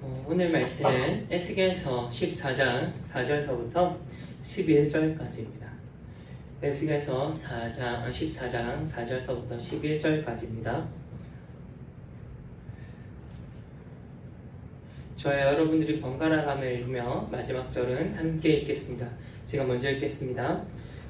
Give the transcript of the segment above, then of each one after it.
오늘 말씀은 에스겔서 14장 4절서부터 11절까지입니다. 에스겔서 14장 4절서부터 11절까지입니다. 저와 여러분들이 번갈아 가며 읽으며 마지막 절은 함께 읽겠습니다. 제가 먼저 읽겠습니다.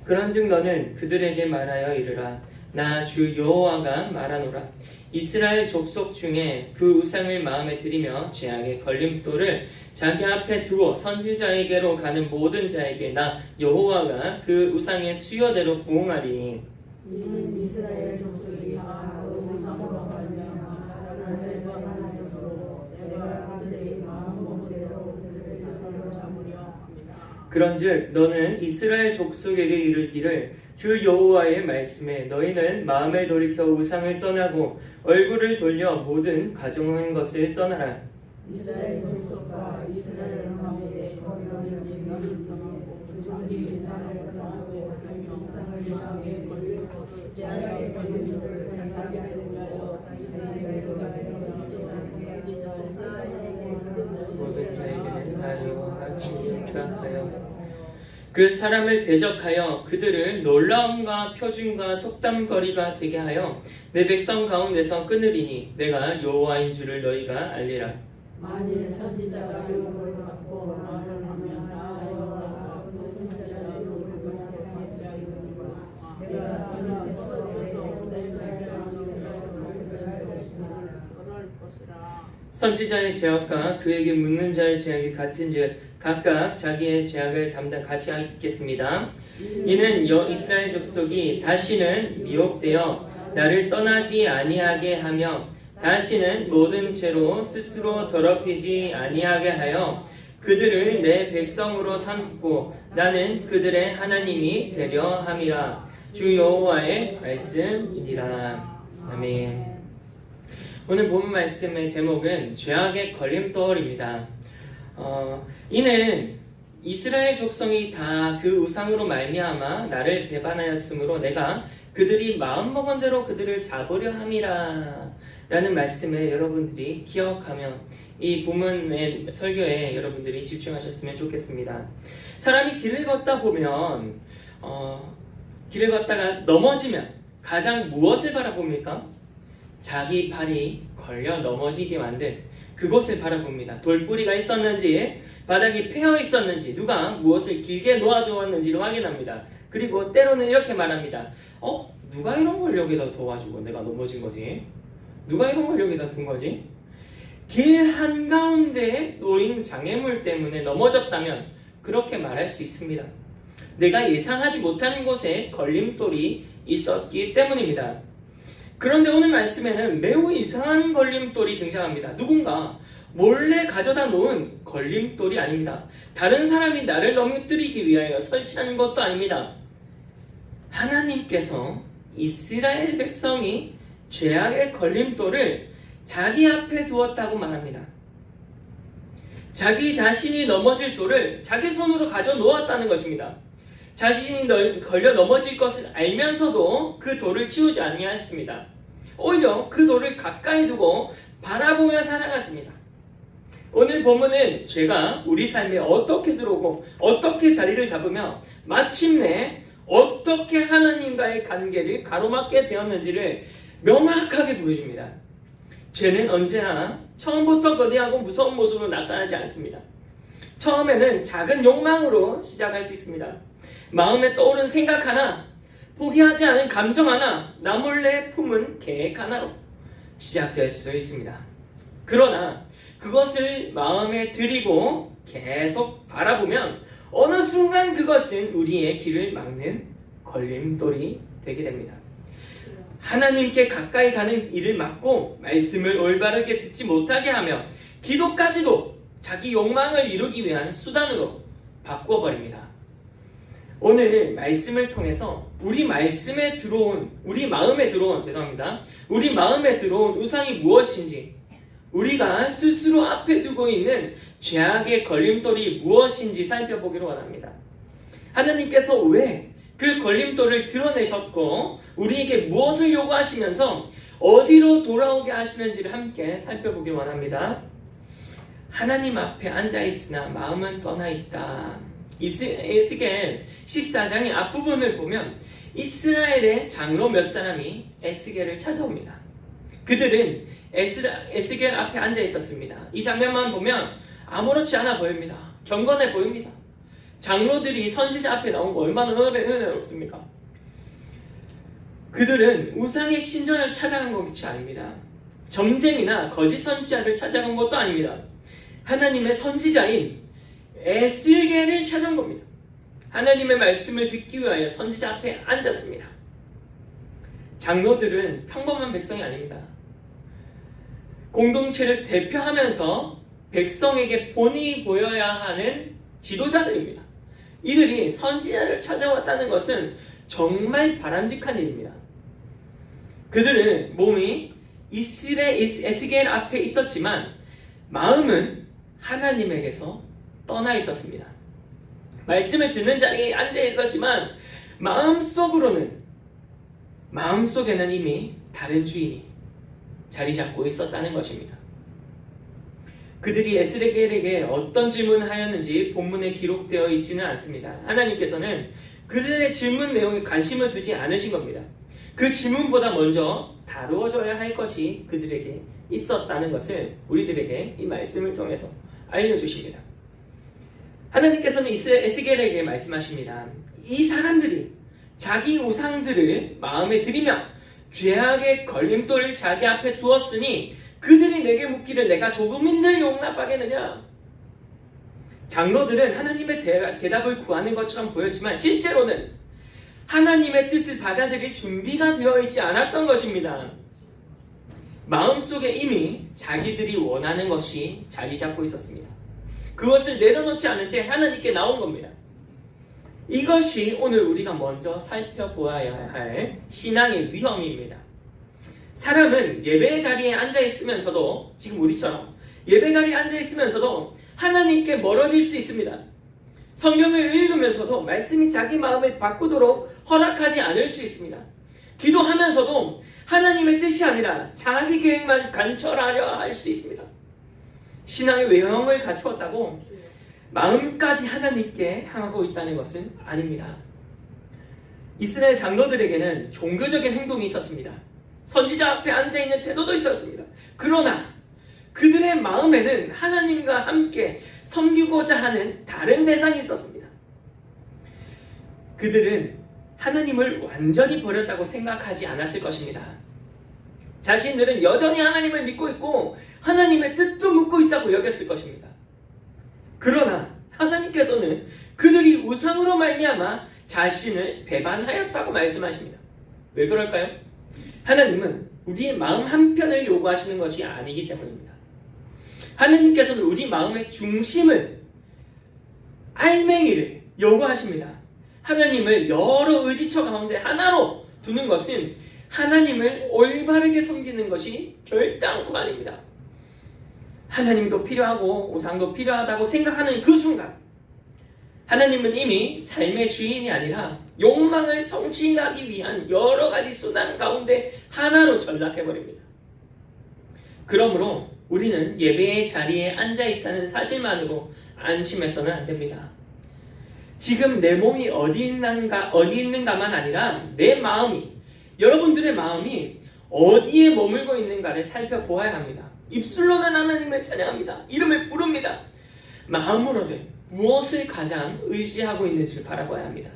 그런즉 너는 그들에게 말하여 이르라. 나 주 여호와가 말하노라. 이스라엘 족속 중에 그 우상을 마음에 들이며 죄악의 걸림돌을 자기 앞에 두고 선지자에게로 가는 모든 자에게 나 여호와가 그 우상의 수요대로 보응하리. 이는 이스라엘 족속이 다 우상으로 말미암아 나를 멸망하는 것으로 내가 그들의 마음 먹으대로 그들의 자손을 잡으려 합니다. 그런즉 너는 이스라엘 족속에게 이르기를 주 여호와의 말씀에 너희는 마음을 돌이켜 우상을 떠나고 얼굴을 돌려 모든 가증한 것을 떠나라. 이스라엘 족속과 이스라엘 가문에 거리를 정하고 그들이 나를 떠나고 자기 우상을 향해 걸리고 죄악의 걸림돌을 자기 앞에 두고 모든 자에게는 나 여호와가 진행하여 그 사람을 대적하여 그들을 놀라움과 표준과 속담거리가 되게 하여 내 백성 가운데서 끊으리니 내가 여호와인 줄을 너희가 알리라. 만일 선지자가 유혹을 받고 말을 하면 나 여호와가 그 선지자의 유혹을 받고 내가 선을 벗어서 내 선지자의 죄악과 그에게 묻는 자의 죄악이 같은즉 각각 자기의 죄악을 같이 하겠습니다. 이는 이스라엘 족속이 다시는 미혹되어 나를 떠나지 아니하게 하며 다시는 모든 죄로 스스로 더럽히지 아니하게 하여 그들을 내 백성으로 삼고 나는 그들의 하나님이 되려 함이라. 주 여호와의 말씀이니라. 아멘. 오늘 본 말씀의 제목은 죄악의 걸림돌입니다. 이는 이스라엘 족성이 다 그 우상으로 말미암아 나를 배반하였으므로 내가 그들이 마음먹은 대로 그들을 잡으려 함이라 라는 말씀을 여러분들이 기억하며 이 본문의 설교에 여러분들이 집중하셨으면 좋겠습니다. 사람이 길을 걷다 보면 길을 걷다가 넘어지면 가장 무엇을 바라봅니까? 자기 발이 걸려 넘어지게 만든 그곳을 바라봅니다. 돌뿌리가 있었는지 바닥이 패여 있었는지 누가 무엇을 길게 놓아두었는지를 확인합니다. 그리고 때로는 이렇게 말합니다. 누가 이런 걸 여기다 둬가지고 내가 넘어진 거지? 누가 이런 걸 여기다 둔 거지? 길 한가운데에 놓인 장애물 때문에 넘어졌다면 그렇게 말할 수 있습니다. 내가 예상하지 못한 곳에 걸림돌이 있었기 때문입니다. 그런데 오늘 말씀에는 매우 이상한 걸림돌이 등장합니다. 누군가 몰래 가져다 놓은 걸림돌이 아닙니다. 다른 사람이 나를 넘어뜨리기 위하여 설치한 것도 아닙니다. 하나님께서 이스라엘 백성이 죄악의 걸림돌을 자기 앞에 두었다고 말합니다. 자기 자신이 넘어질 돌을 자기 손으로 가져 놓았다는 것입니다. 자신이 걸려 넘어질 것을 알면서도 그 돌을 치우지 아니하였습니다. 오히려 그 돌을 가까이 두고 바라보며 살아갔습니다. 오늘 본문은 죄가 우리 삶에 어떻게 들어오고 어떻게 자리를 잡으며 마침내 어떻게 하나님과의 관계를 가로막게 되었는지를 명확하게 보여줍니다. 죄는 언제나 처음부터 거대하고 무서운 모습으로 나타나지 않습니다. 처음에는 작은 욕망으로 시작할 수 있습니다. 마음에 떠오른 생각 하나, 포기하지 않은 감정 하나, 나 몰래 품은 계획 하나로 시작될 수 있습니다. 그러나 그것을 마음에 들이고 계속 바라보면 어느 순간 그것은 우리의 길을 막는 걸림돌이 되게 됩니다. 하나님께 가까이 가는 일을 막고 말씀을 올바르게 듣지 못하게 하며 기도까지도 자기 욕망을 이루기 위한 수단으로 바꾸어버립니다. 오늘 말씀을 통해서 우리 마음에 들어온 우상이 무엇인지, 우리가 스스로 앞에 두고 있는 죄악의 걸림돌이 무엇인지 살펴보기를 원합니다. 하나님께서 왜 그 걸림돌을 드러내셨고 우리에게 무엇을 요구하시면서 어디로 돌아오게 하시는지를 함께 살펴보기를 원합니다. 하나님 앞에 앉아있으나 마음은 떠나있다. 에스겔 14장의 앞부분을 보면 이스라엘의 장로 몇 사람이 에스겔을 찾아옵니다. 그들은 에스겔 앞에 앉아 있었습니다. 이 장면만 보면 아무렇지 않아 보입니다. 경건해 보입니다. 장로들이 선지자 앞에 나온 거 얼마나 은혜롭습니까? 그들은 우상의 신전을 찾아간 것이 아닙니다. 점쟁이나 거짓 선지자를 찾아간 것도 아닙니다. 하나님의 선지자인 에스겔을 찾아온 겁니다. 하나님의 말씀을 듣기 위하여 선지자 앞에 앉았습니다. 장로들은 평범한 백성이 아닙니다. 공동체를 대표하면서 백성에게 본이 보여야 하는 지도자들입니다. 이들이 선지자를 찾아왔다는 것은 정말 바람직한 일입니다. 그들은 몸이 에스겔 앞에 있었지만 마음은 하나님에게서 떠나 있었습니다. 말씀을 듣는 자리에 앉아 있었지만 마음속에는 이미 다른 주인이 자리 잡고 있었다는 것입니다. 그들이 에스겔에게 어떤 질문을 하였는지 본문에 기록되어 있지는 않습니다. 하나님께서는 그들의 질문 내용에 관심을 두지 않으신 겁니다. 그 질문보다 먼저 다루어져야 할 것이 그들에게 있었다는 것을 우리들에게 이 말씀을 통해서 알려주십니다. 하나님께서는 에스겔에게 말씀하십니다. 이 사람들이 자기 우상들을 마음에 들이며 죄악의 걸림돌을 자기 앞에 두었으니 그들이 내게 묻기를 내가 조금인들 용납하겠느냐? 장로들은 하나님의 대답을 구하는 것처럼 보였지만 실제로는 하나님의 뜻을 받아들일 준비가 되어 있지 않았던 것입니다. 마음속에 이미 자기들이 원하는 것이 자리 잡고 있었습니다. 그것을 내려놓지 않은 채 하나님께 나온 겁니다. 이것이 오늘 우리가 먼저 살펴보아야 할 신앙의 위험입니다. 사람은 예배 자리에 앉아 있으면서도 지금 우리처럼 예배 자리에 앉아 있으면서도 하나님께 멀어질 수 있습니다. 성경을 읽으면서도 말씀이 자기 마음을 바꾸도록 허락하지 않을 수 있습니다. 기도하면서도 하나님의 뜻이 아니라 자기 계획만 관철하려 할 수 있습니다. 신앙의 외형을 갖추었다고 마음까지 하나님께 향하고 있다는 것은 아닙니다. 이스라엘 장로들에게는 종교적인 행동이 있었습니다. 선지자 앞에 앉아있는 태도도 있었습니다. 그러나 그들의 마음에는 하나님과 함께 섬기고자 하는 다른 대상이 있었습니다. 그들은 하나님을 완전히 버렸다고 생각하지 않았을 것입니다. 자신들은 여전히 하나님을 믿고 있고 하나님의 뜻도 묻고 있다고 여겼을 것입니다. 그러나 하나님께서는 그들이 우상으로 말미암아 자신을 배반하였다고 말씀하십니다. 왜 그럴까요? 하나님은 우리의 마음 한편을 요구하시는 것이 아니기 때문입니다. 하나님께서는 우리 마음의 중심을, 알맹이를 요구하십니다. 하나님을 여러 의지처 가운데 하나로 두는 것은 하나님을 올바르게 섬기는 것이 결단코 아닙니다. 하나님도 필요하고 우상도 필요하다고 생각하는 그 순간 하나님은 이미 삶의 주인이 아니라 욕망을 성취하기 위한 여러 가지 수단 가운데 하나로 전락해버립니다. 그러므로 우리는 예배의 자리에 앉아있다는 사실만으로 안심해서는 안 됩니다. 지금 내 몸이 어디 있는가만 아니라 내 마음이, 여러분들의 마음이 어디에 머물고 있는가를 살펴보아야 합니다. 입술로는 하나님을 찬양합니다. 이름을 부릅니다. 마음으로는 무엇을 가장 의지하고 있는지를 바라봐야 합니다.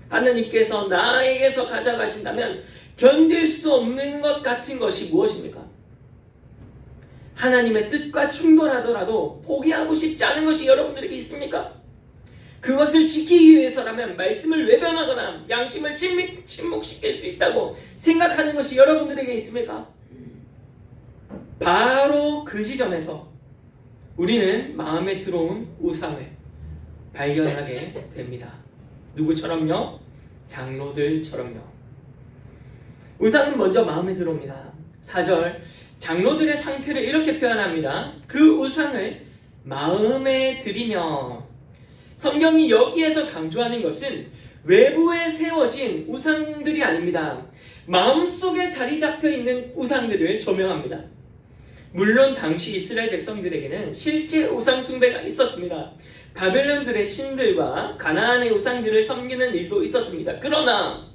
하나님께서 나에게서 가져가신다면 견딜 수 없는 것 같은 것이 무엇입니까? 하나님의 뜻과 충돌하더라도 포기하고 싶지 않은 것이 여러분들에게 있습니까? 그것을 지키기 위해서라면 말씀을 외면하거나 양심을 침묵시킬 수 있다고 생각하는 것이 여러분들에게 있습니까? 바로 그 지점에서 우리는 마음에 들어온 우상을 발견하게 됩니다. 누구처럼요? 장로들처럼요. 우상은 먼저 마음에 들어옵니다. 4절, 장로들의 상태를 이렇게 표현합니다. 그 우상을 마음에 들이며. 성경이 여기에서 강조하는 것은 외부에 세워진 우상들이 아닙니다. 마음속에 자리 잡혀 있는 우상들을 조명합니다. 물론 당시 이스라엘 백성들에게는 실제 우상 숭배가 있었습니다. 바벨론들의 신들과 가나안의 우상들을 섬기는 일도 있었습니다. 그러나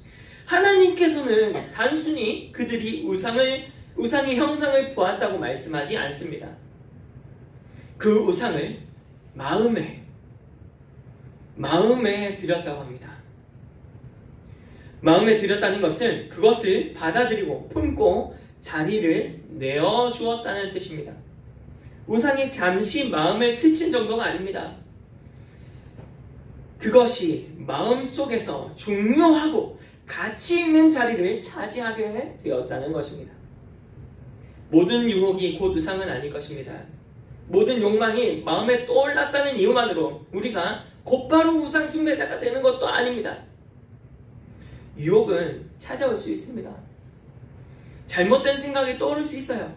하나님께서는 단순히 그들이 우상의 형상을 보았다고 말씀하지 않습니다. 그 우상을 마음에 들였다고 합니다. 마음에 들였다는 것은 그것을 받아들이고 품고 자리를 내어주었다는 뜻입니다. 우상이 잠시 마음을 스친 정도가 아닙니다. 그것이 마음속에서 중요하고 가치 있는 자리를 차지하게 되었다는 것입니다. 모든 유혹이 곧 우상은 아닐 것입니다. 모든 욕망이 마음에 떠올랐다는 이유만으로 우리가 곧바로 우상 숭배자가 되는 것도 아닙니다. 유혹은 찾아올 수 있습니다. 잘못된 생각이 떠오를 수 있어요.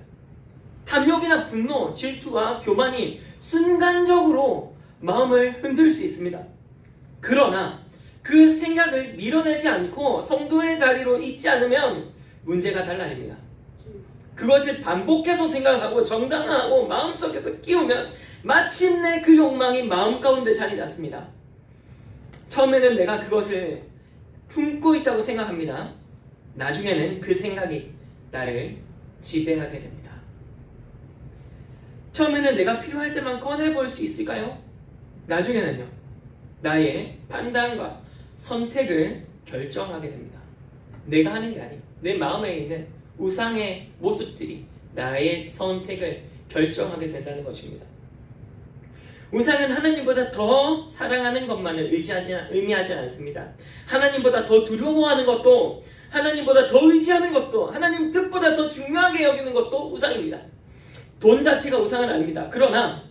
탐욕이나 분노, 질투와 교만이 순간적으로 마음을 흔들 수 있습니다. 그러나 그 생각을 밀어내지 않고 성도의 자리로 있지 않으면 문제가 달라집니다. 그것을 반복해서 생각하고 정당화하고 마음속에서 끼우면 마침내 그 욕망이 마음 가운데 자리 잡습니다. 처음에는 내가 그것을 품고 있다고 생각합니다. 나중에는 그 생각이 나를 지배하게 됩니다. 처음에는 내가 필요할 때만 꺼내볼 수 있을까요? 나중에는요, 나의 판단과 선택을 결정하게 됩니다. 내가 하는 게 아니에요. 내 마음에 있는 우상의 모습들이 나의 선택을 결정하게 된다는 것입니다. 우상은 하나님보다 더 사랑하는 것만을 의미하지 않습니다. 하나님보다 더 두려워하는 것도, 하나님보다 더 의지하는 것도, 하나님 뜻보다 더 중요하게 여기는 것도 우상입니다. 돈 자체가 우상은 아닙니다. 그러나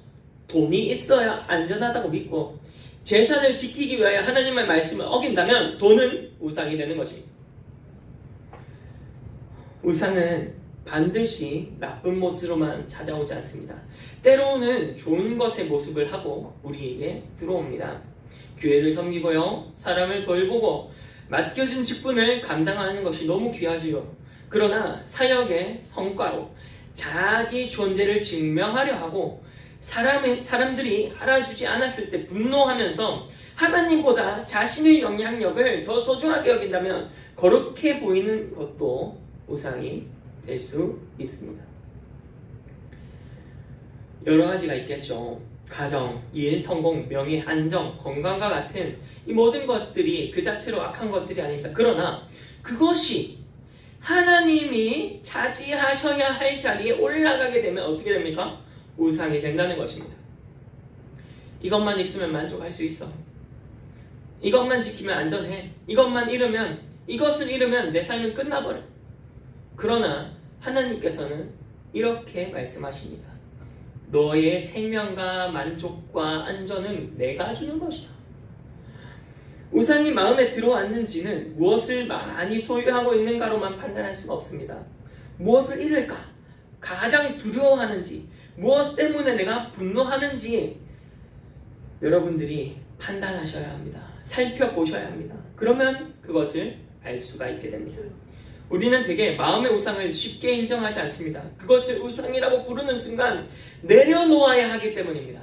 돈이 있어야 안전하다고 믿고 재산을 지키기 위하여 하나님의 말씀을 어긴다면 돈은 우상이 되는 것입니다. 우상은 반드시 나쁜 모습으로만 찾아오지 않습니다. 때로는 좋은 것의 모습을 하고 우리에게 들어옵니다. 교회를 섬기고요, 사람을 돌보고 맡겨진 직분을 감당하는 것이 너무 귀하지요. 그러나 사역의 성과로 자기 존재를 증명하려 하고 사람들이 알아주지 않았을 때 분노하면서 하나님보다 자신의 영향력을 더 소중하게 여긴다면 거룩해 보이는 것도 우상이 될 수 있습니다. 여러 가지가 있겠죠. 가정, 일, 성공, 명예, 안정, 건강과 같은 이 모든 것들이 그 자체로 악한 것들이 아닙니다. 그러나 그것이 하나님이 차지하셔야 할 자리에 올라가게 되면 어떻게 됩니까? 우상이 된다는 것입니다. 이것만 있으면 만족할 수 있어. 이것만 지키면 안전해. 이것을 잃으면 내 삶은 끝나버려. 그러나 하나님께서는 이렇게 말씀하십니다. 너의 생명과 만족과 안전은 내가 주는 것이다. 우상이 마음에 들어왔는지는 무엇을 많이 소유하고 있는가로만 판단할 수가 없습니다. 무엇을 잃을까? 가장 두려워하는지, 무엇 때문에 내가 분노하는지 여러분들이 판단하셔야 합니다. 살펴보셔야 합니다. 그러면 그것을 알 수가 있게 됩니다. 우리는 되게 마음의 우상을 쉽게 인정하지 않습니다. 그것을 우상이라고 부르는 순간 내려놓아야 하기 때문입니다.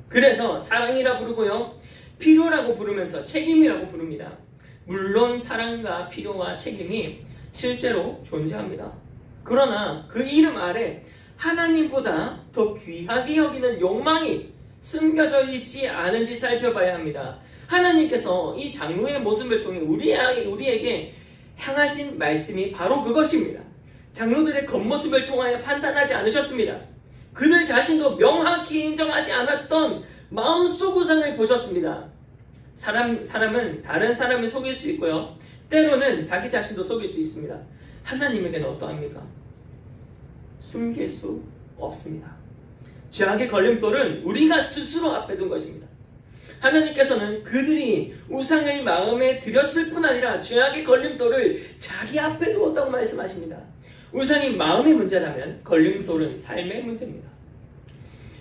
그래서 사랑이라 부르고요, 필요라고 부르면서 책임이라고 부릅니다. 물론 사랑과 필요와 책임이 실제로 존재합니다. 그러나 그 이름 아래 하나님보다 더 귀하게 여기는 욕망이 숨겨져 있지 않은지 살펴봐야 합니다. 하나님께서 이 장로의 모습을 통해 우리에게 향하신 말씀이 바로 그것입니다. 장로들의 겉모습을 통하여 판단하지 않으셨습니다. 그들 자신도 명확히 인정하지 않았던 마음속 우상을 보셨습니다. 사람은 다른 사람을 속일 수 있고요, 때로는 자기 자신도 속일 수 있습니다. 하나님에게는 어떠합니까? 숨길 수 없습니다. 죄악의 걸림돌은 우리가 스스로 앞에 둔 것입니다. 하나님께서는 그들이 우상을 마음에 들였을 뿐 아니라 죄악의 걸림돌을 자기 앞에 두었다고 말씀하십니다. 우상이 마음의 문제라면 걸림돌은 삶의 문제입니다.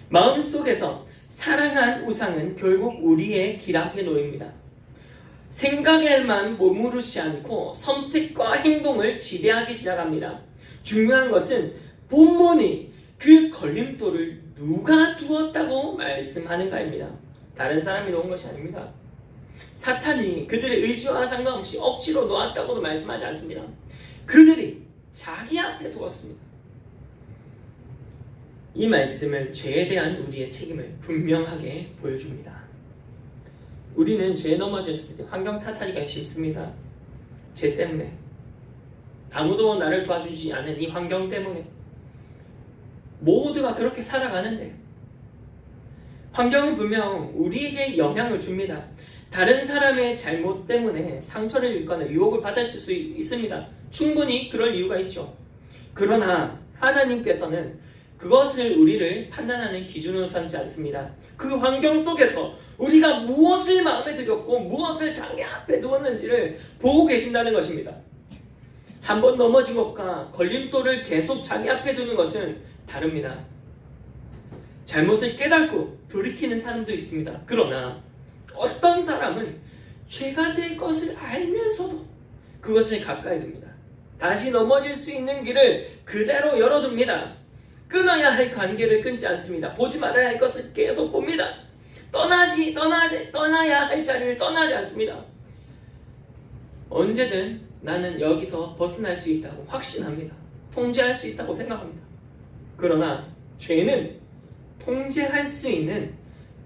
마음속에서 사랑한 우상은 결국 우리의 길 앞에 놓입니다. 생각에만 머무르지 않고 선택과 행동을 지배하기 시작합니다. 중요한 것은 본문이 그 걸림돌을 누가 두었다고 말씀하는가입니다. 다른 사람이 놓은 것이 아닙니다. 사탄이 그들의 의지와 상관없이 억지로 놓았다고도 말씀하지 않습니다. 그들이 자기 앞에 두었습니다. 이 말씀은 죄에 대한 우리의 책임을 분명하게 보여줍니다. 우리는 죄에 넘어졌을 때 환경 탓하기가 쉽습니다. 죄 때문에, 아무도 나를 도와주지 않은 이 환경 때문에 모두가 그렇게 살아가는데, 환경은 분명 우리에게 영향을 줍니다. 다른 사람의 잘못 때문에 상처를 입거나 유혹을 받을 수 있습니다. 충분히 그럴 이유가 있죠. 그러나 하나님께서는 그것을 우리를 판단하는 기준으로 삼지 않습니다. 그 환경 속에서 우리가 무엇을 마음에 들였고 무엇을 자기 앞에 두었는지를 보고 계신다는 것입니다. 한번 넘어진 것과 걸림돌을 계속 자기 앞에 두는 것은 다릅니다. 잘못을 깨닫고 돌이키는 사람도 있습니다. 그러나 어떤 사람은 죄가 될 것을 알면서도 그것을 가까이 둡니다. 다시 넘어질 수 있는 길을 그대로 열어둡니다. 끊어야 할 관계를 끊지 않습니다. 보지 말아야 할 것을 계속 봅니다. 떠나야 할 자리를 떠나지 않습니다. 언제든 나는 여기서 벗어날 수 있다고 확신합니다. 통제할 수 있다고 생각합니다. 그러나 죄는 통제할 수 있는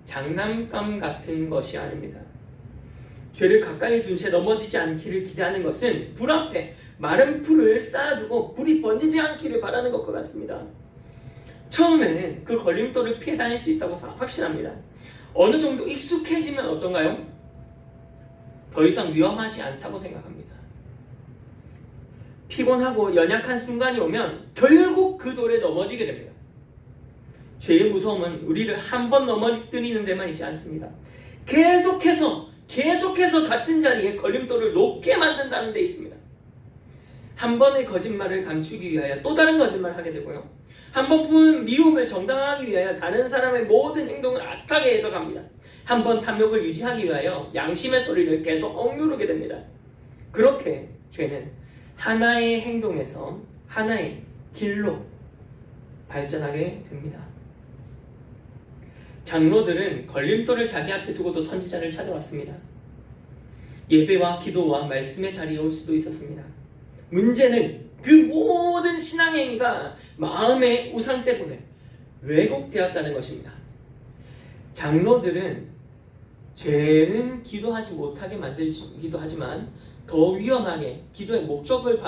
장난감 같은 것이 아닙니다. 죄를 가까이 둔 채 넘어지지 않기를 기대하는 것은 불 앞에 마른 풀을 쌓아두고 불이 번지지 않기를 바라는 것과 같습니다. 처음에는 그 걸림돌을 피해 다닐 수 있다고 확신합니다. 어느 정도 익숙해지면 어떤가요? 더 이상 위험하지 않다고 생각합니다. 피곤하고 연약한 순간이 오면 결국 그 돌에 넘어지게 됩니다. 죄의 무서움은 우리를 한 번 넘어뜨리는 데만 있지 않습니다. 계속해서 같은 자리에 걸림돌을 놓게 만든다는 데 있습니다. 한 번의 거짓말을 감추기 위하여 또 다른 거짓말을 하게 되고요. 한 번 품은 미움을 정당화하기 위하여 다른 사람의 모든 행동을 악하게 해석합니다. 한 번 탐욕을 유지하기 위하여 양심의 소리를 계속 억누르게 됩니다. 그렇게 죄는 하나의 행동에서 하나의 길로 발전하게 됩니다. 장로들은 걸림돌을 자기 앞에 두고도 선지자를 찾아왔습니다. 예배와 기도와 말씀의 자리에 올 수도 있었습니다. 문제는 그 모든 신앙행위가 마음의 우상 때문에 왜곡되었다는 것입니다. 장로들은 죄는 기도하지 못하게 만들기도 하지만 더 위험하게 기도의 목적을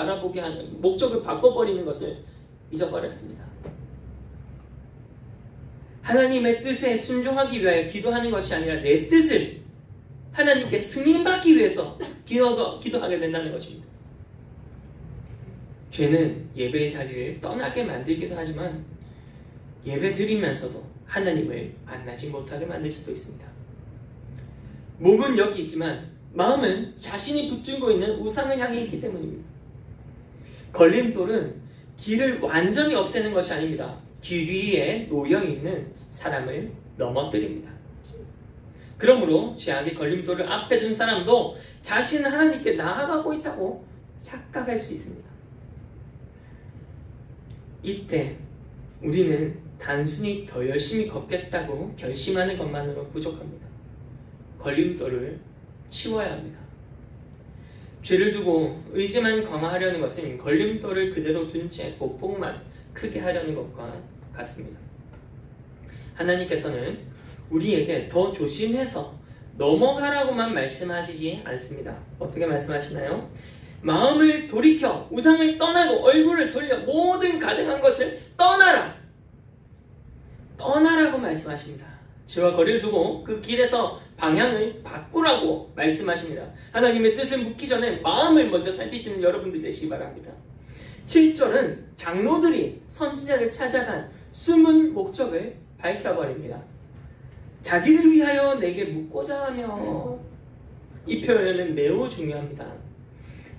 바꿔버리는 것을 잊어버렸습니다. 하나님의 뜻에 순종하기 위하여 기도하는 것이 아니라 내 뜻을 하나님께 승인받기 위해서 기도하게 된다는 것입니다. 죄는 예배의 자리를 떠나게 만들기도 하지만 예배 드리면서도 하나님을 만나지 못하게 만들 수도 있습니다. 몸은 여기 있지만 마음은 자신이 붙들고 있는 우상을 향해 있기 때문입니다. 걸림돌은 길을 완전히 없애는 것이 아닙니다. 길 위에 놓여있는 사람을 넘어뜨립니다. 그러므로 죄악의 걸림돌을 앞에 둔 사람도 자신은 하나님께 나아가고 있다고 착각할 수 있습니다. 이때 우리는 단순히 더 열심히 걷겠다고 결심하는 것만으로 부족합니다. 걸림돌을 치워야 합니다. 죄를 두고 의지만 강화하려는 것은 걸림돌을 그대로 둔 채 보폭만 크게 하려는 것과 같습니다. 하나님께서는 우리에게 더 조심해서 넘어가라고만 말씀하시지 않습니다. 어떻게 말씀하시나요? 마음을 돌이켜 우상을 떠나고 얼굴을 돌려 모든 가증한 것을 떠나라고 말씀하십니다. 죄와 거리를 두고 그 길에서 방향을 바꾸라고 말씀하십니다. 하나님의 뜻을 묻기 전에 마음을 먼저 살피시는 여러분들 되시기 바랍니다. 7절은 장로들이 선지자를 찾아간 숨은 목적을 밝혀버립니다. 자기를 위하여 내게 묻고자 하며, 이 표현은 매우 중요합니다.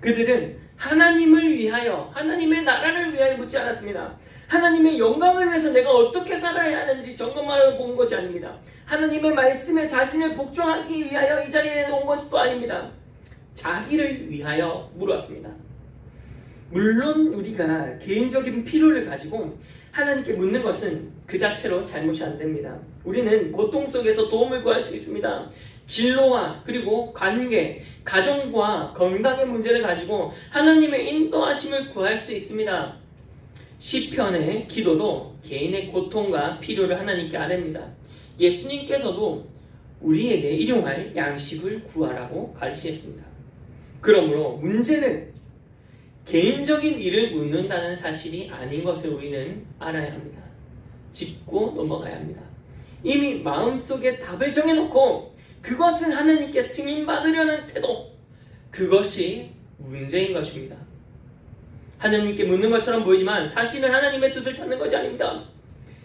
그들은 하나님을 위하여, 하나님의 나라를 위하여 묻지 않았습니다. 하나님의 영광을 위해서 내가 어떻게 살아야 하는지 점검하러 본 것이 아닙니다. 하나님의 말씀에 자신을 복종하기 위하여 이 자리에 온 것도 아닙니다. 자기를 위하여 물었습니다. 물론 우리가 개인적인 필요를 가지고 하나님께 묻는 것은 그 자체로 잘못이 안 됩니다. 우리는 고통 속에서 도움을 구할 수 있습니다. 진로와 그리고 관계, 가정과 건강의 문제를 가지고 하나님의 인도하심을 구할 수 있습니다. 시편의 기도도 개인의 고통과 필요를 하나님께 아뢰입니다. 예수님께서도 우리에게 일용할 양식을 구하라고 가르치셨습니다. 그러므로 문제는 개인적인 일을 묻는다는 사실이 아닌 것을 우리는 알아야 합니다. 짚고 넘어가야 합니다. 이미 마음속에 답을 정해놓고 그것을 하나님께 승인받으려는 태도, 그것이 문제인 것입니다. 하나님께 묻는 것처럼 보이지만 사실은 하나님의 뜻을 찾는 것이 아닙니다.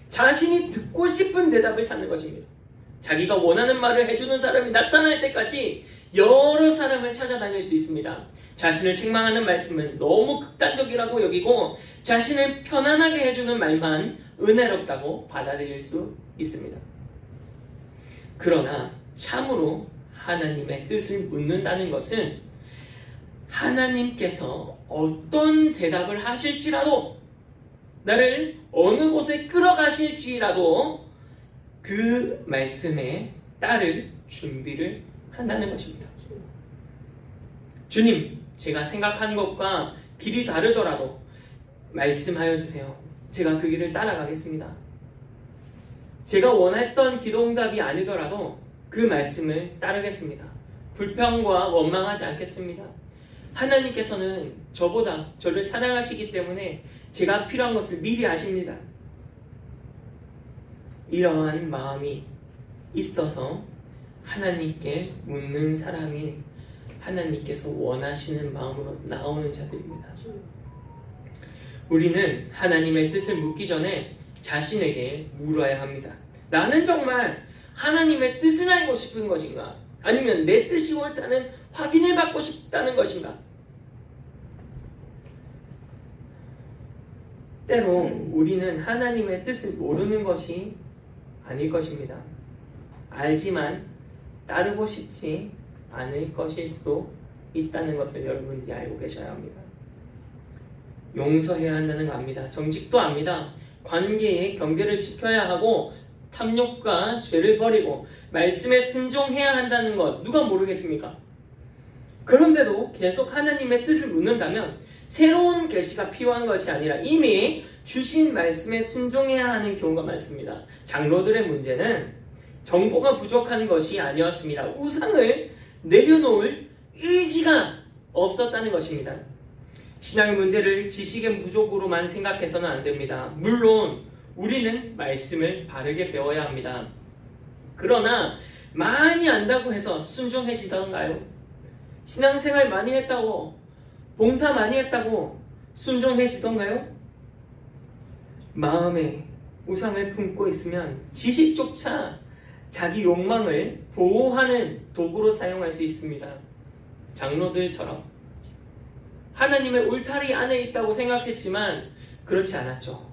자신이 듣고 싶은 대답을 찾는 것입니다. 자기가 원하는 말을 해주는 사람이 나타날 때까지 여러 사람을 찾아다닐 수 있습니다. 자신을 책망하는 말씀은 너무 극단적이라고 여기고 자신을 편안하게 해주는 말만 은혜롭다고 받아들일 수 있습니다. 그러나 참으로 하나님의 뜻을 묻는다는 것은 하나님께서 어떤 대답을 하실지라도, 나를 어느 곳에 끌어가실지라도 그 말씀에 따를 준비를 한다는 것입니다. 주님, 제가 생각한 것과 길이 다르더라도 말씀하여 주세요. 제가 그 길을 따라가겠습니다. 제가 원했던 기도응답이 아니더라도 그 말씀을 따르겠습니다. 불평과 원망하지 않겠습니다. 하나님께서는 저보다 저를 사랑하시기 때문에 제가 필요한 것을 미리 아십니다. 이러한 마음이 있어서 하나님께 묻는 사람이 하나님께서 원하시는 마음으로 나오는 자들입니다. 우리는 하나님의 뜻을 묻기 전에 자신에게 물어야 합니다. 나는 정말 하나님의 뜻을 알고 싶은 것인가? 아니면 내 뜻이 옳다는 확인을 받고 싶다는 것인가? 때로 우리는 하나님의 뜻을 모르는 것이 아닐 것입니다. 알지만 따르고 싶지 않을 것일 수도 있다는 것을 여러분이 알고 계셔야 합니다. 용서해야 한다는 거 압니다. 정직도 압니다. 관계의 경계를 지켜야 하고 탐욕과 죄를 버리고 말씀에 순종해야 한다는 것 누가 모르겠습니까? 그런데도 계속 하나님의 뜻을 묻는다면 새로운 계시가 필요한 것이 아니라 이미 주신 말씀에 순종해야 하는 경우가 많습니다. 장로들의 문제는 정보가 부족한 것이 아니었습니다. 우상을 내려놓을 의지가 없었다는 것입니다. 신앙의 문제를 지식의 부족으로만 생각해서는 안 됩니다. 물론 우리는 말씀을 바르게 배워야 합니다. 그러나 많이 안다고 해서 순종해지던가요? 신앙생활 많이 했다고, 봉사 많이 했다고 순종해지던가요? 마음에 우상을 품고 있으면 지식조차 자기 욕망을 보호하는 도구로 사용할 수 있습니다. 장로들처럼 하나님의 울타리 안에 있다고 생각했지만 그렇지 않았죠.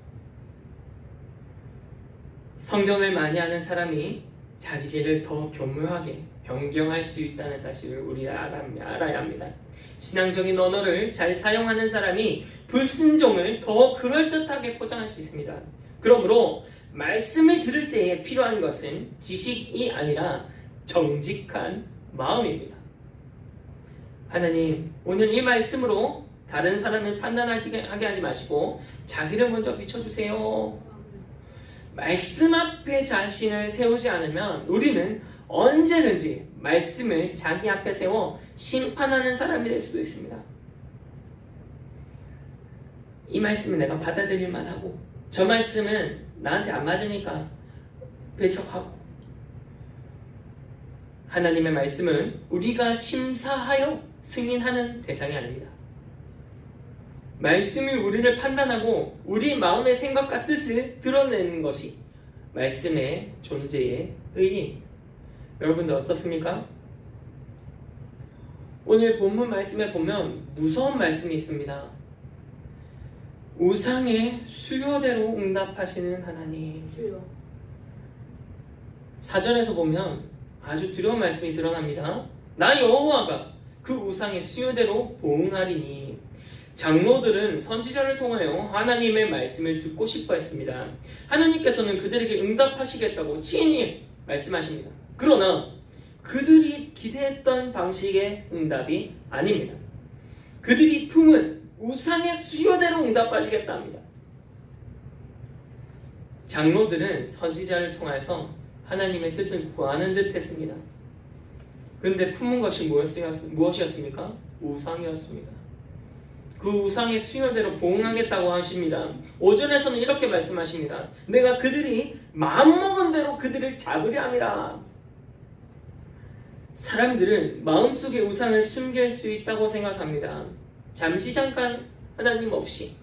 성경을 많이 아는 사람이 자기 죄를 더 교묘하게 변경할 수 있다는 사실을 우리가 알아야 합니다. 신앙적인 언어를 잘 사용하는 사람이 불순종을 더 그럴듯하게 포장할 수 있습니다. 그러므로 말씀을 들을 때에 필요한 것은 지식이 아니라 정직한 마음입니다. 하나님, 오늘 이 말씀으로 다른 사람을 판단하게 하지 마시고 자기를 먼저 비춰주세요. 말씀 앞에 자신을 세우지 않으면 우리는 언제든지 말씀을 자기 앞에 세워 심판하는 사람이 될 수도 있습니다. 이 말씀은 내가 받아들일 만하고 저 말씀은 나한테 안 맞으니까 배척하고, 하나님의 말씀은 우리가 심사하여 승인하는 대상이 아닙니다. 말씀이 우리를 판단하고 우리 마음의 생각과 뜻을 드러내는 것이 말씀의 존재의 의의입니다. 여러분들 어떻습니까? 오늘 본문 말씀에 보면 무서운 말씀이 있습니다. 우상의 수요대로 응답하시는 하나님. 사전에서 보면 아주 두려운 말씀이 드러납니다. 나 여호와가 그 우상의 수요대로 보응하리니 장로들은 선지자를 통하여 하나님의 말씀을 듣고 싶어 했습니다. 하나님께서는 그들에게 응답하시겠다고 친히 말씀하십니다. 그러나 그들이 기대했던 방식의 응답이 아닙니다. 그들이 품은 우상의 수요대로 응답하시겠다 합니다. 장로들은 선지자를 통해서 하나님의 뜻을 구하는 듯 했습니다. 근데 품은 것이 무엇이었습니까? 우상이었습니다. 그 우상의 수요대로 보응하겠다고 하십니다. 5절에서는 이렇게 말씀하십니다. 내가 그들이 마음먹은 대로 그들을 잡으려 함이라. 사람들은 마음속에 우상을 숨길 수 있다고 생각합니다. 잠시 잠깐 하나님 없이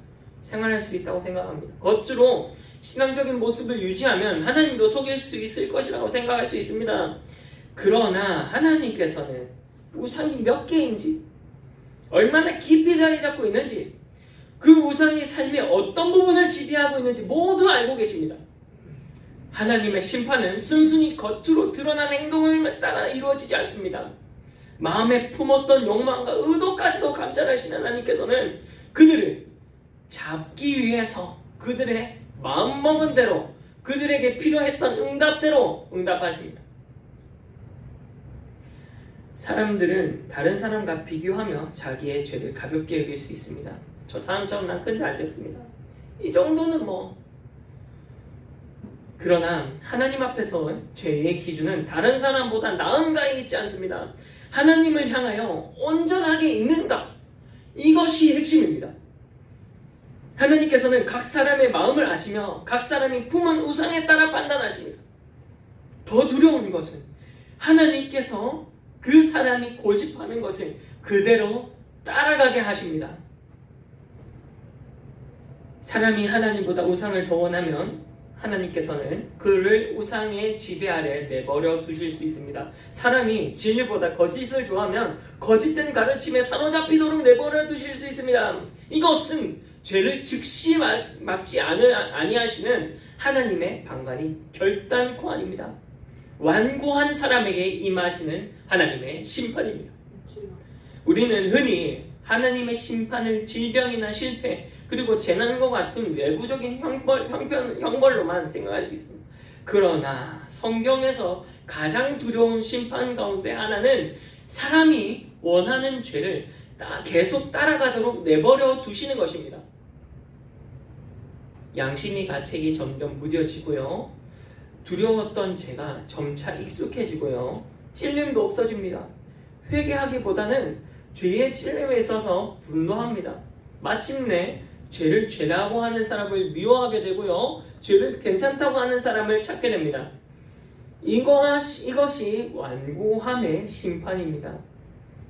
생활할 수 있다고 생각합니다. 겉으로 신앙적인 모습을 유지하면 하나님도 속일 수 있을 것이라고 생각할 수 있습니다. 그러나 하나님께서는 우상이 몇 개인지, 얼마나 깊이 자리 잡고 있는지, 그 우상이 삶의 어떤 부분을 지배하고 있는지 모두 알고 계십니다. 하나님의 심판은 순순히 겉으로 드러난 행동을 따라 이루어지지 않습니다. 마음에 품었던 욕망과 의도까지도 감찰하시는 하나님께서는 그들을 잡기 위해서 그들의 마음먹은 대로, 그들에게 필요했던 응답대로 응답하십니다. 사람들은 다른 사람과 비교하며 자기의 죄를 가볍게 여길 수 있습니다. 저 사람처럼 난 큰지 알겠습니다. 이 정도는 뭐. 그러나 하나님 앞에서 죄의 기준은 다른 사람보다 나은가에 있지 않습니다. 하나님을 향하여 온전하게 있는가, 이것이 핵심입니다. 하나님께서는 각 사람의 마음을 아시며 각 사람이 품은 우상에 따라 판단하십니다. 더 두려운 것은 하나님께서 그 사람이 고집하는 것을 그대로 따라가게 하십니다. 사람이 하나님보다 우상을 더 원하면 하나님께서는 그를 우상의 지배 아래 내버려 두실 수 있습니다. 사람이 진리보다 거짓을 좋아하면 거짓된 가르침에 사로잡히도록 내버려 두실 수 있습니다. 이것은 죄를 즉시 막지 아니하시는 하나님의 방관이 결단코 아닙니다. 완고한 사람에게 임하시는 하나님의 심판입니다. 우리는 흔히 하나님의 심판을 질병이나 실패, 그리고 재난과 같은 외부적인 형벌로만 생각할 수 있습니다. 그러나 성경에서 가장 두려운 심판 가운데 하나는 사람이 원하는 죄를 계속 따라가도록 내버려 두시는 것입니다. 양심의 가책이 점점 무뎌지고요, 두려웠던 죄가 점차 익숙해지고요, 찔림도 없어집니다. 회개하기보다는 죄의 찔림에 있어서 분노합니다. 마침내 죄를 죄라고 하는 사람을 미워하게 되고요, 죄를 괜찮다고 하는 사람을 찾게 됩니다. 이것이 완고함의 심판입니다.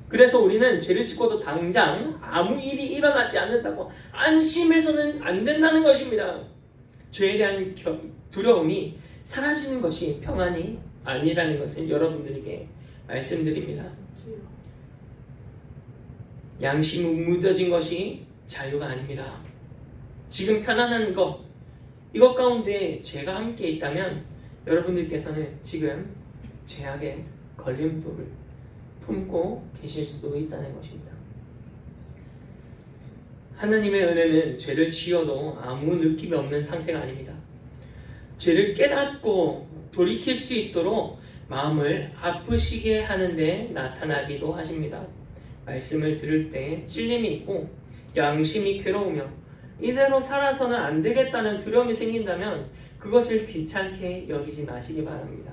그래서 우리는 죄를 짓고도 당장 아무 일이 일어나지 않는다고 안심해서는 안 된다는 것입니다. 죄에 대한 두려움이 사라지는 것이 평안이 아니라는 것을 여러분들에게 말씀드립니다. 양심이 무뎌진 것이 자유가 아닙니다. 지금 편안한 이것 가운데 죄가 함께 있다면 여러분들께서는 지금 죄악의 걸림돌을 품고 계실 수도 있다는 것입니다. 하나님의 은혜는 죄를 지어도 아무 느낌이 없는 상태가 아닙니다. 죄를 깨닫고 돌이킬 수 있도록 마음을 아프시게 하는데 나타나기도 하십니다. 말씀을 들을 때 찔림이 있고 양심이 괴로우며 이대로 살아서는 안 되겠다는 두려움이 생긴다면 그것을 귀찮게 여기지 마시기 바랍니다.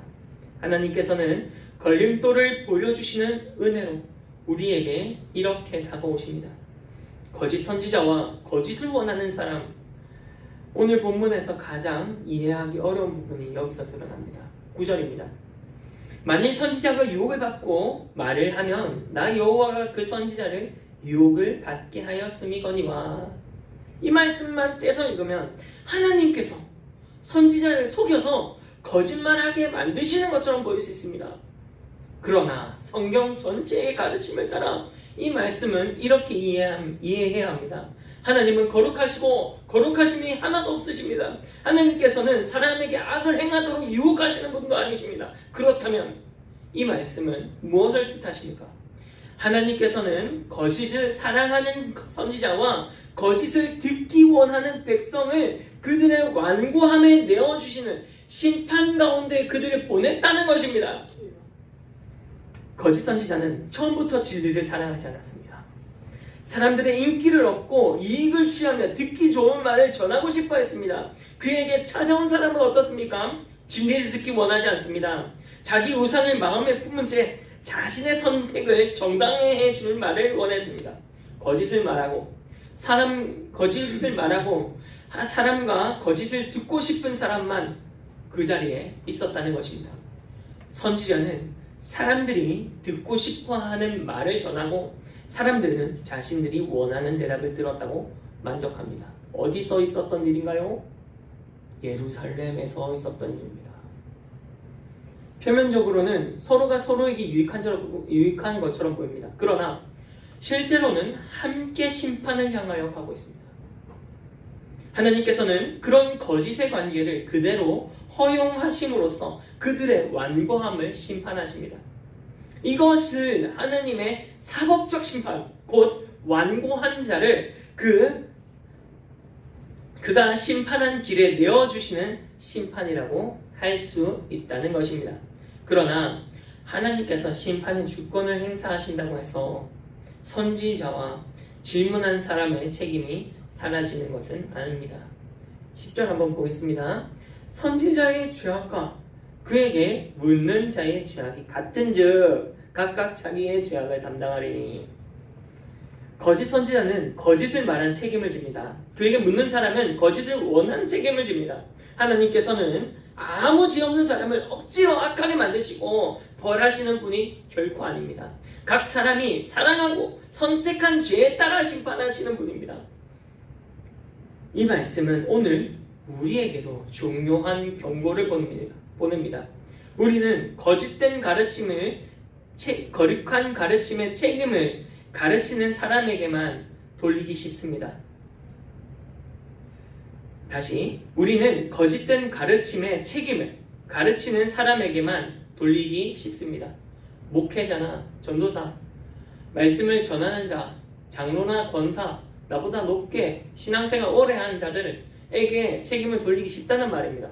하나님께서는 걸림돌을 보여주시는 은혜로 우리에게 이렇게 다가오십니다. 거짓 선지자와 거짓을 원하는 사람, 오늘 본문에서 가장 이해하기 어려운 부분이 여기서 드러납니다. 9절입니다. 만일 선지자가 유혹을 받고 말을 하면 나 여호와가 그 선지자를 유혹을 받게 하였음이거니와. 이 말씀만 떼서 읽으면 하나님께서 선지자를 속여서 거짓말하게 만드시는 것처럼 보일 수 있습니다. 그러나 성경 전체의 가르침을 따라 이 말씀은 이렇게 이해해야 합니다. 하나님은 거룩하시고 거룩하심이 하나도 없으십니다. 하나님께서는 사람에게 악을 행하도록 유혹하시는 분도 아니십니다. 그렇다면 이 말씀은 무엇을 뜻하십니까? 하나님께서는 거짓을 사랑하는 선지자와 거짓을 듣기 원하는 백성을 그들의 완고함에 내어주시는 심판 가운데 그들을 보냈다는 것입니다. 거짓 선지자는 처음부터 진리를 사랑하지 않았습니다. 사람들의 인기를 얻고 이익을 취하며 듣기 좋은 말을 전하고 싶어 했습니다. 그에게 찾아온 사람은 어떻습니까? 진리를 듣기 원하지 않습니다. 자기 우상을 마음에 품은 채 자신의 선택을 정당히 해주는 말을 원했습니다. 거짓을 말하고 사람과 거짓을 듣고 싶은 사람만 그 자리에 있었다는 것입니다. 선지자는 사람들이 듣고 싶어하는 말을 전하고 사람들은 자신들이 원하는 대답을 들었다고 만족합니다. 어디서 있었던 일인가요? 예루살렘에서 있었던 일입니다. 표면적으로는 서로가 서로에게 유익한 것처럼 보입니다. 그러나 실제로는 함께 심판을 향하여 가고 있습니다. 하나님께서는 그런 거짓의 관계를 그대로 허용하심으로써 그들의 완고함을 심판하십니다. 이것을 하나님의 사법적 심판, 곧 완고한 자를 그가 심판한 길에 내어주시는 심판이라고 할 수 있다는 것입니다. 그러나 하나님께서 심판의 주권을 행사하신다고 해서 선지자와 질문한 사람의 책임이 사라지는 것은 아닙니다. 10절 한번 보겠습니다. 선지자의 죄악과 그에게 묻는 자의 죄악이 같은즉 각각 자기의 죄악을 담당하리니. 거짓 선지자는 거짓을 말한 책임을 집니다. 그에게 묻는 사람은 거짓을 원한 책임을 집니다. 하나님께서는 아무 죄 없는 사람을 억지로 악하게 만드시고 벌하시는 분이 결코 아닙니다. 각 사람이 사랑하고 선택한 죄에 따라 심판하시는 분입니다. 이 말씀은 오늘 우리에게도 중요한 경고를 보냅니다. 우리는 거짓된 거룩한 가르침의 책임을 가르치는 사람에게만 돌리기 쉽습니다. 다시, 우리는 거짓된 가르침의 책임을 가르치는 사람에게만 돌리기 쉽습니다. 목회자나 전도사, 말씀을 전하는 자, 장로나 권사, 나보다 높게 신앙생활 오래 하는 자들에게 책임을 돌리기 쉽다는 말입니다.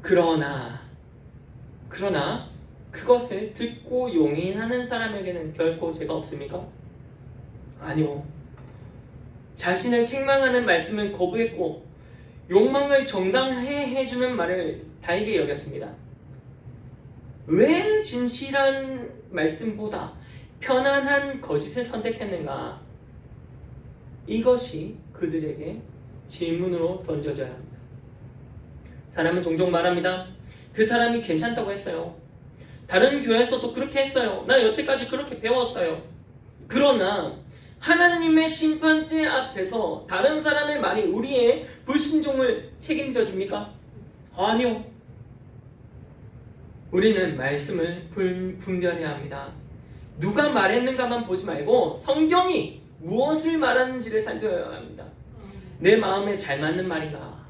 그러나 그것을 듣고 용인하는 사람에게는 결코 죄가 없습니까? 아니요. 자신을 책망하는 말씀을 거부했고 욕망을 정당해 해주는 말을 다르게 여겼습니다. 왜 진실한 말씀보다 편안한 거짓을 선택했는가? 이것이 그들에게 질문으로 던져져야 합니다. 사람은 종종 말합니다. 그 사람이 괜찮다고 했어요. 다른 교회에서도 그렇게 했어요. 나 여태까지 그렇게 배웠어요. 그러나 하나님의 심판대 앞에서 다른 사람의 말이 우리의 불순종을 책임져 줍니까? 아니요. 우리는 말씀을 분별해야 합니다. 누가 말했는가만 보지 말고 성경이 무엇을 말하는지를 살펴야 합니다. 내 마음에 잘 맞는 말인가?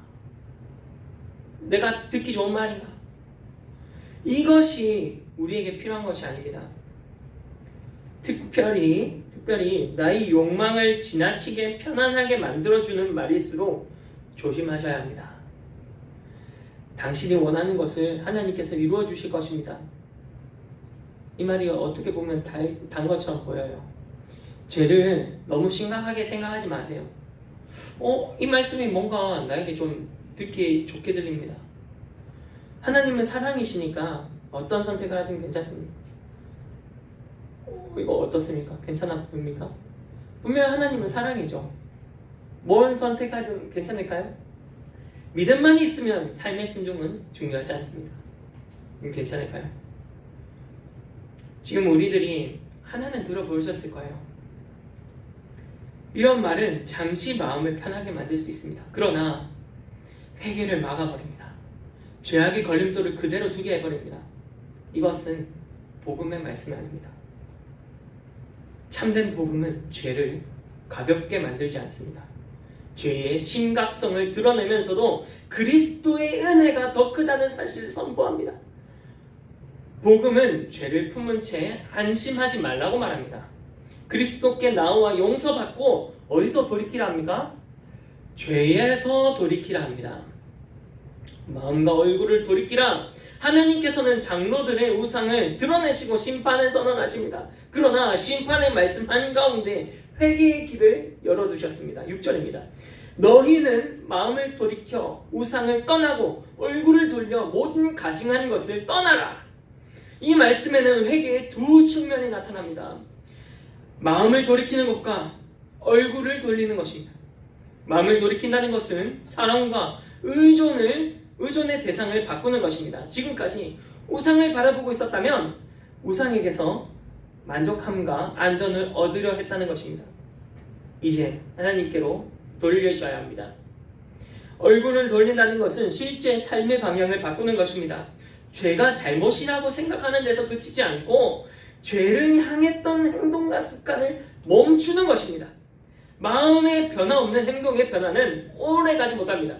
내가 듣기 좋은 말인가? 이것이 우리에게 필요한 것이 아닙니다. 특별히 나의 욕망을 지나치게 편안하게 만들어주는 말일수록 조심하셔야 합니다. 당신이 원하는 것을 하나님께서 이루어 주실 것입니다. 이 말이 어떻게 보면 단 것처럼 보여요. 죄를 너무 심각하게 생각하지 마세요. 이 말씀이 뭔가 나에게 좀 듣기 좋게 들립니다. 하나님은 사랑이시니까 어떤 선택을 하든 괜찮습니다. 이거 어떻습니까? 괜찮아 보입니까? 분명 하나님은 사랑이죠. 뭔 선택하든 괜찮을까요? 믿음만이 있으면 삶의 순종은 중요하지 않습니다. 괜찮을까요? 지금 우리들이 하나는 들어보셨을 거예요. 이런 말은 잠시 마음을 편하게 만들 수 있습니다. 그러나 회개를 막아버립니다. 죄악의 걸림돌을 그대로 두게 해버립니다. 이것은 복음의 말씀이 아닙니다. 참된 복음은 죄를 가볍게 만들지 않습니다. 죄의 심각성을 드러내면서도 그리스도의 은혜가 더 크다는 사실을 선포합니다. 복음은 죄를 품은 채 안심하지 말라고 말합니다. 그리스도께 나와 용서받고 어디서 돌이키라 합니까? 죄에서 돌이키라 합니다. 마음과 얼굴을 돌이키라. 하나님께서는 장로들의 우상을 드러내시고 심판을 선언하십니다. 그러나 심판의 말씀 한가운데 회개의 길을 열어두셨습니다. 6절입니다. 너희는 마음을 돌이켜 우상을 떠나고 얼굴을 돌려 모든 가증한 것을 떠나라. 이 말씀에는 회개의 두 측면이 나타납니다. 마음을 돌이키는 것과 얼굴을 돌리는 것입니다. 마음을 돌이킨다는 것은 사랑과 의존의 대상을 바꾸는 것입니다. 지금까지 우상을 바라보고 있었다면 우상에게서 만족함과 안전을 얻으려 했다는 것입니다. 이제 하나님께로 돌리셔야 합니다. 얼굴을 돌린다는 것은 실제 삶의 방향을 바꾸는 것입니다. 죄가 잘못이라고 생각하는 데서 그치지 않고 죄를 향했던 행동과 습관을 멈추는 것입니다. 마음의 변화 없는 행동의 변화는 오래 가지 못합니다.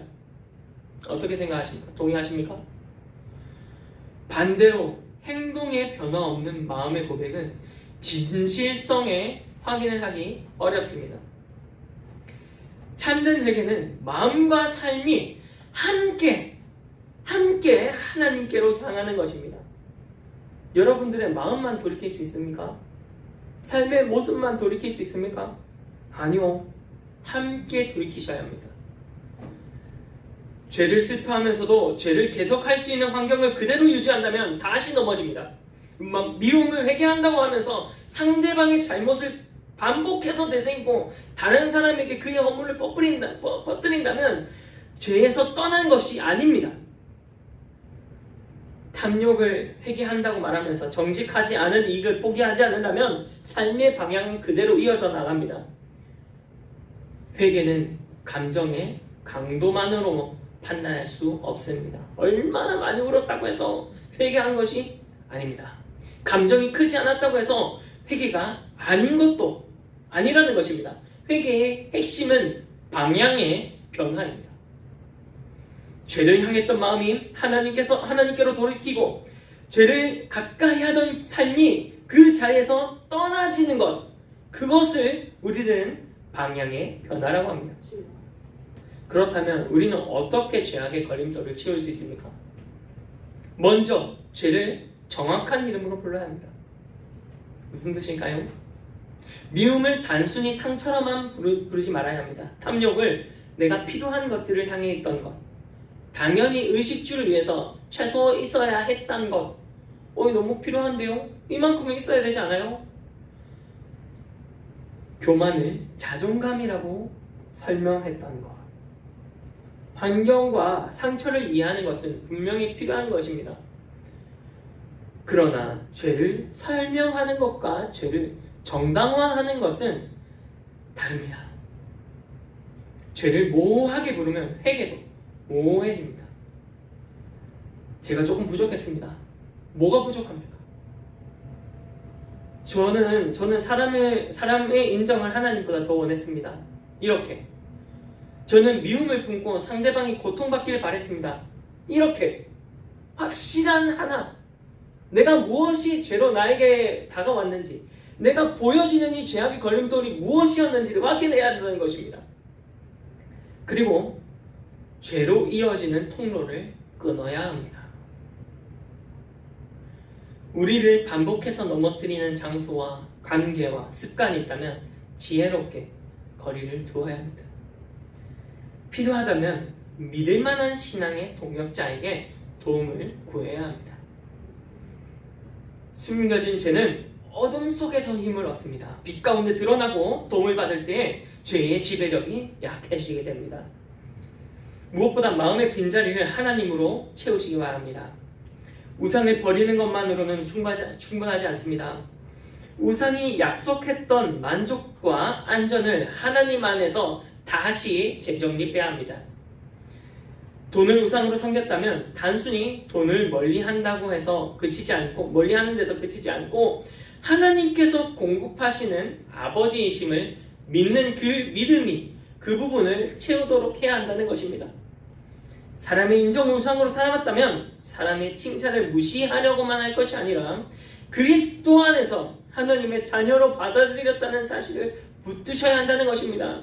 어떻게 생각하십니까? 동의하십니까? 반대로 행동의 변화 없는 마음의 고백은 진실성의 확인을 하기 어렵습니다. 참된 회개는 마음과 삶이 함께 하나님께로 향하는 것입니다. 여러분들의 마음만 돌이킬 수 있습니까? 삶의 모습만 돌이킬 수 있습니까? 아니요. 함께 돌이키셔야 합니다. 죄를 슬퍼하면서도 죄를 계속할 수 있는 환경을 그대로 유지한다면 다시 넘어집니다. 미움을 회개한다고 하면서 상대방의 잘못을 반복해서 되새기고 다른 사람에게 그의 허물을 퍼뜨린다면 죄에서 떠난 것이 아닙니다. 탐욕을 회개한다고 말하면서 정직하지 않은 이익을 포기하지 않는다면 삶의 방향은 그대로 이어져 나갑니다. 회개는 감정의 강도만으로 판단할 수 없습니다. 얼마나 많이 울었다고 해서 회개한 것이 아닙니다. 감정이 크지 않았다고 해서 회개가 아닌 것도 아니라는 것입니다. 회개의 핵심은 방향의 변화입니다. 죄를 향했던 마음이 하나님께로 돌이키고 죄를 가까이 하던 삶이 그 자리에서 떠나지는 것, 그것을 우리들은 방향의 변화라고 합니다. 그렇다면 우리는 어떻게 죄악의 걸림돌을 치울 수 있습니까? 먼저 죄를 정확한 이름으로 불러야 합니다. 무슨 뜻일까요? 미움을 단순히 상처로만 부르지 말아야 합니다. 탐욕을 내가 필요한 것들을 향해 있던 것, 당연히 의식주를 위해서 최소 있어야 했던 것, 너무 필요한데요? 이만큼은 있어야 되지 않아요? 교만을 자존감이라고 설명했던 것, 환경과 상처를 이해하는 것은 분명히 필요한 것입니다. 그러나 죄를 설명하는 것과 죄를 정당화하는 것은 다릅니다. 죄를 모호하게 부르면 회개도 모호해집니다. 제가 조금 부족했습니다. 뭐가 부족합니까? 저는 사람의 인정을 하나님보다 더 원했습니다. 이렇게 저는 미움을 품고 상대방이 고통받기를 바랬습니다. 이렇게 확실한 하나, 내가 무엇이 죄로 나에게 다가왔는지, 내가 보여지는 이 죄악의 걸림돌이 무엇이었는지를 확인해야 한다는 것입니다. 그리고 죄로 이어지는 통로를 끊어야 합니다. 우리를 반복해서 넘어뜨리는 장소와 관계와 습관이 있다면 지혜롭게 거리를 두어야 합니다. 필요하다면 믿을 만한 신앙의 동역자에게 도움을 구해야 합니다. 숨겨진 죄는 어둠 속에서 힘을 얻습니다. 빛 가운데 드러나고 도움을 받을 때에 죄의 지배력이 약해지게 됩니다. 무엇보다 마음의 빈자리를 하나님으로 채우시기 바랍니다. 우상을 버리는 것만으로는 충분하지 않습니다. 우상이 약속했던 만족과 안전을 하나님 안에서 다시 재정립해야 합니다. 돈을 우상으로 섬겼다면 단순히 돈을 멀리한다고 해서 멀리하는 데서 그치지 않고 하나님께서 공급하시는 아버지이심을 믿는 그 믿음이 그 부분을 채우도록 해야 한다는 것입니다. 사람의 인정을 우상으로 삼았다면 사람의 칭찬을 무시하려고만 할 것이 아니라 그리스도 안에서 하나님의 자녀로 받아들였다는 사실을 붙드셔야 한다는 것입니다.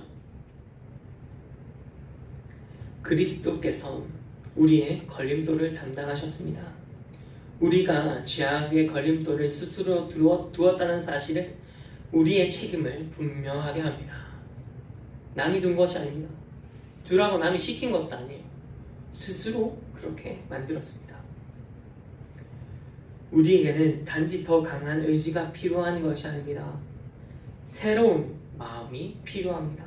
그리스도께서 우리의 걸림돌을 담당하셨습니다. 우리가 죄악의 걸림돌을 스스로 두었다는 사실은 우리의 책임을 분명하게 합니다. 남이 둔 것이 아닙니다. 두라고 남이 시킨 것도 아니에요. 스스로 그렇게 만들었습니다. 우리에게는 단지 더 강한 의지가 필요한 것이 아닙니다. 새로운 마음이 필요합니다.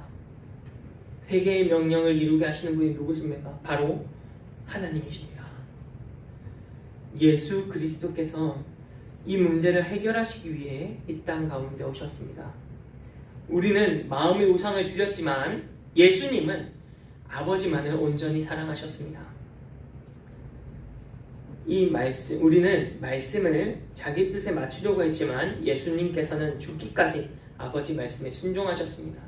회개의 명령을 이루게 하시는 분이 누구십니까? 바로 하나님이십니다. 예수 그리스도께서 이 문제를 해결하시기 위해 이 땅 가운데 오셨습니다. 우리는 마음의 우상을 드렸지만 예수님은 아버지만을 온전히 사랑하셨습니다. 우리는 말씀을 자기 뜻에 맞추려고 했지만 예수님께서는 죽기까지 아버지 말씀에 순종하셨습니다.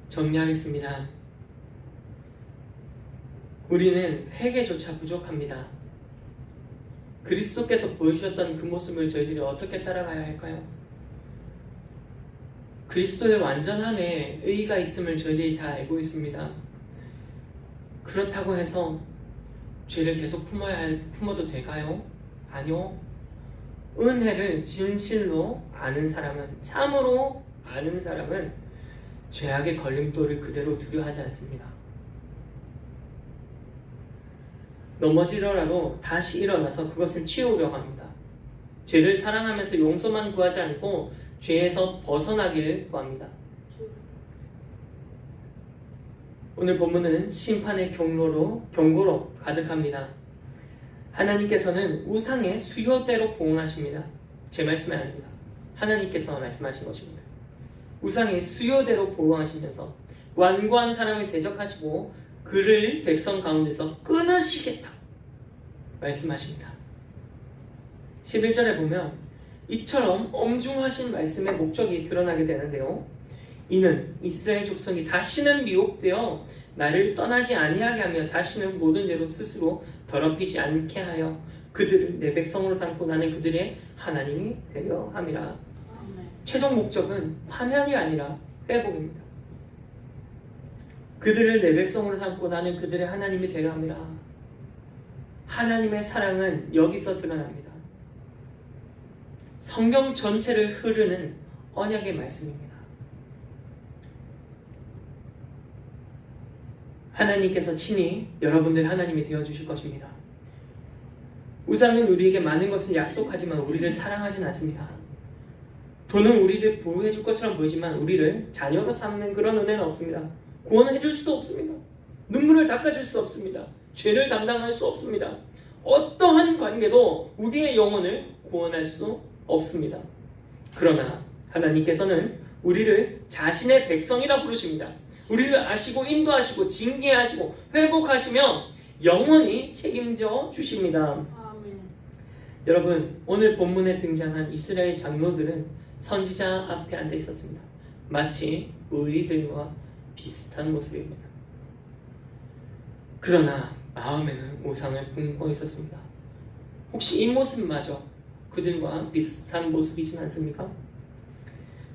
정리하겠습니다. 우리는 회개조차 부족합니다. 그리스도께서 보여주셨던 그 모습을 저희들이 어떻게 따라가야 할까요? 그리스도의 완전함에 의의가 있음을 저희들이 다 알고 있습니다. 그렇다고 해서 죄를 계속 품어도 될까요? 아니요. 은혜를 진실로 아는 사람은, 참으로 아는 사람은 죄악의 걸림돌을 그대로 두려워하지 않습니다. 넘어지더라도 다시 일어나서 그것을 치우려고 합니다. 죄를 사랑하면서 용서만 구하지 않고 죄에서 벗어나기를 구합니다. 오늘 본문은 심판의 경고로 가득합니다. 하나님께서는 우상의 수요대로 보응하십니다. 제 말씀이 아닙니다. 하나님께서 말씀하신 것입니다. 우상의 수요대로 보응하시면서 완고한 사람을 대적하시고 그를 백성 가운데서 끊으시겠다 말씀하십니다. 11절에 보면 이처럼 엄중하신 말씀의 목적이 드러나게 되는데요. 이는 이스라엘 족속이 다시는 미혹되어 나를 떠나지 아니하게 하며 다시는 모든 죄로 스스로 더럽히지 않게 하여 그들을 내 백성으로 삼고 나는 그들의 하나님이 되려 함이라. 최종 목적은 파멸이 아니라 회복입니다. 그들을 내 백성으로 삼고 나는 그들의 하나님이 되려 함이라. 하나님의 사랑은 여기서 드러납니다. 성경 전체를 흐르는 언약의 말씀입니다. 하나님께서 친히 여러분들 하나님이 되어주실 것입니다. 우상은 우리에게 많은 것을 약속하지만 우리를 사랑하진 않습니다. 돈은 우리를 보호해줄 것처럼 보이지만 우리를 자녀로 삼는 그런 은혜는 없습니다. 구원을 해줄 수도 없습니다. 눈물을 닦아줄 수 없습니다. 죄를 담당할 수 없습니다. 어떠한 관계도 우리의 영혼을 구원할 수 없습니다. 그러나 하나님께서는 우리를 자신의 백성이라 부르십니다. 우리를 아시고 인도하시고 징계하시고 회복하시며 영원히 책임져 주십니다. 아멘. 여러분, 오늘 본문에 등장한 이스라엘 장로들은 선지자 앞에 앉아 있었습니다. 마치 우리들과 비슷한 모습입니다. 그러나 마음에는 우상을 품고 있었습니다. 혹시 이 모습마저 그들과 비슷한 모습이진 않습니까?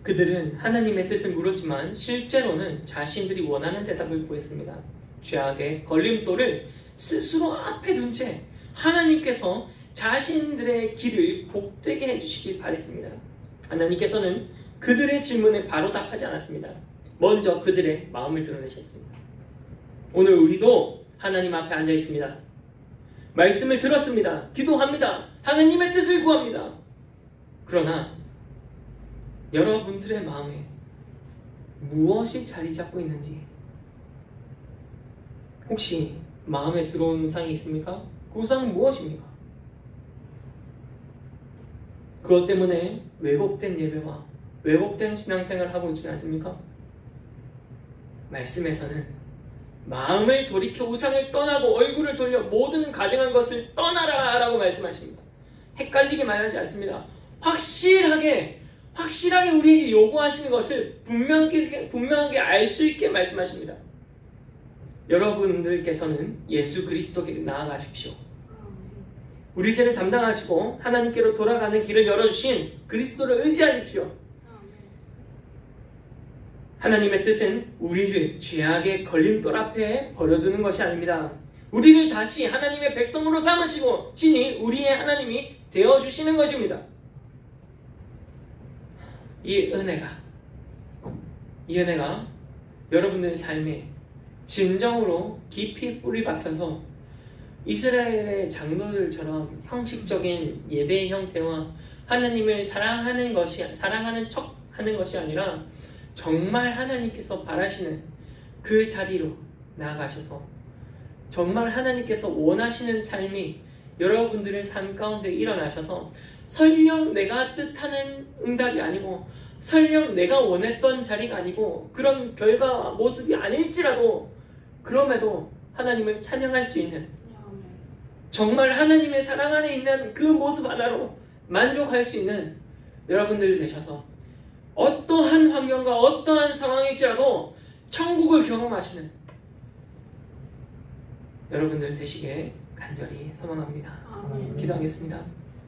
그들은 하나님의 뜻을 물었지만 실제로는 자신들이 원하는 대답을 구했습니다. 죄악의 걸림돌을 스스로 앞에 둔 채 하나님께서 자신들의 길을 복되게 해주시길 바랬습니다. 하나님께서는 그들의 질문에 바로 답하지 않았습니다. 먼저 그들의 마음을 드러내셨습니다. 오늘 우리도 하나님 앞에 앉아 있습니다. 말씀을 들었습니다. 기도합니다. 하나님의 뜻을 구합니다. 그러나 여러분들의 마음에 무엇이 자리 잡고 있는지 혹시 마음에 들어온 우상이 있습니까? 그 우상은 무엇입니까? 그것 때문에 왜곡된 예배와 왜곡된 신앙생활을 하고 있지는 않습니까? 말씀에서는 마음을 돌이켜 우상을 떠나고 얼굴을 돌려 모든 가증한 것을 떠나라 라고 말씀하십니다. 헷갈리게 말하지 않습니다. 확실하게 우리에게 요구하시는 것을 분명하게 알 수 있게 말씀하십니다. 여러분들께서는 예수 그리스도께 나아가십시오. 우리 죄를 담당하시고 하나님께로 돌아가는 길을 열어주신 그리스도를 의지하십시오. 하나님의 뜻은 우리를 죄악의 걸림돌 앞에 버려두는 것이 아닙니다. 우리를 다시 하나님의 백성으로 삼으시고 친히 우리의 하나님이 되어주시는 것입니다. 이 은혜가 여러분들의 삶에 진정으로 깊이 뿌리 박혀서 이스라엘의 장로들처럼 형식적인 예배의 형태와 하나님을 사랑하는 척 하는 것이 아니라 정말 하나님께서 바라시는 그 자리로 나아가셔서 정말 하나님께서 원하시는 삶이 여러분들의 삶 가운데 일어나셔서 설령 내가 뜻하는 응답이 아니고 설령 내가 원했던 자리가 아니고 그런 결과와 모습이 아닐지라도 그럼에도 하나님을 찬양할 수 있는 정말 하나님의 사랑 안에 있는 그 모습 하나로 만족할 수 있는 여러분들 되셔서 어떠한 환경과 어떠한 상황일지라도 천국을 경험하시는 여러분들 되시길 간절히 소망합니다. 기도하겠습니다.